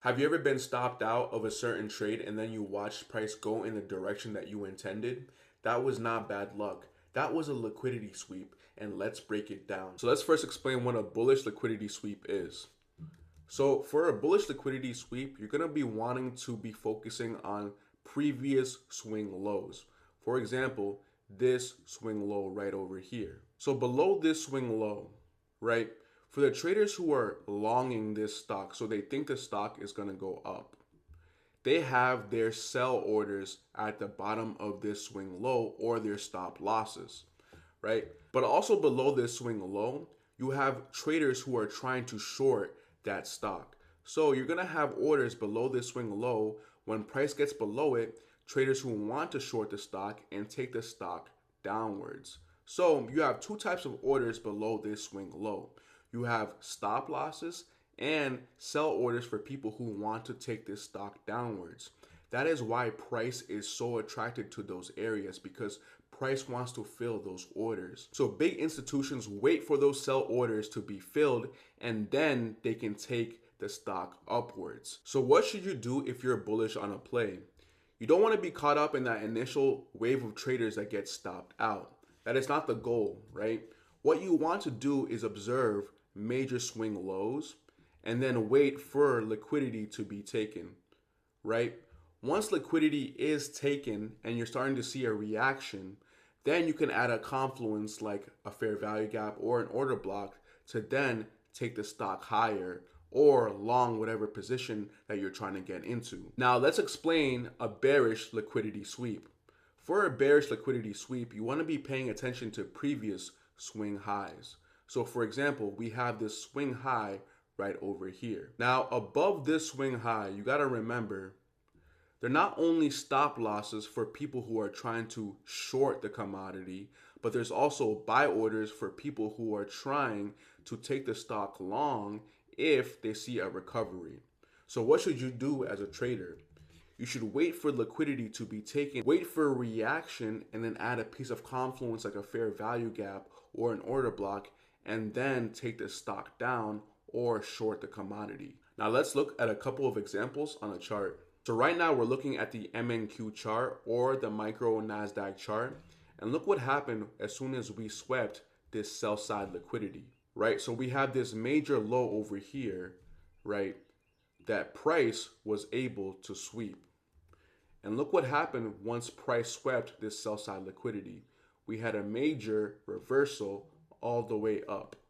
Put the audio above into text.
Have you ever been stopped out of a certain trade and then you watched price go in the direction that you intended? That was not bad luck. That was a liquidity sweep, and let's break it down. So let's first explain what a bullish liquidity sweep is. So for a bullish liquidity sweep, you're going to be wanting to be focusing on previous swing lows. For example, this swing low right over here. So below this swing low, right? For the traders who are longing this stock, so they think the stock is going to go up, they have their sell orders at the bottom of this swing low or their stop losses, right? But also below this swing low, you have traders who are trying to short that stock. So you're going to have orders below this swing low. When price gets below it, traders who want to short the stock and take the stock downwards. So you have two types of orders below this swing low. You have stop losses and sell orders for people who want to take this stock downwards. That is why price is so attracted to those areas, because price wants to fill those orders. So big institutions wait for those sell orders to be filled, and then they can take the stock upwards. So what should you do if you're bullish on a play? You don't want to be caught up in that initial wave of traders that get stopped out. That is not the goal, right? What you want to do is observe major swing lows and then wait for liquidity to be taken, right? Once liquidity is taken and you're starting to see a reaction, then you can add a confluence like a fair value gap or an order block to then take the stock higher or long whatever position that you're trying to get into. Now let's explain a bearish liquidity sweep. For a bearish liquidity sweep, you want to be paying attention to previous swing highs. So for example, we have this swing high right over here. Now above this swing high, you got to remember they're not only stop losses for people who are trying to short the commodity, but there's also buy orders for people who are trying to take the stock long if they see a recovery. So what should you do as a trader? You should wait for liquidity to be taken, wait for a reaction, and then add a piece of confluence like a fair value gap or an order block, and then take the stock down or short the commodity. Now let's look at a couple of examples on a chart. So right now we're looking at the MNQ chart or the micro NASDAQ chart. And look what happened as soon as we swept this sell side liquidity, right? So we have this major low over here, right? That price was able to sweep. And look what happened once price swept this sell side liquidity. We had a major reversal all the way up.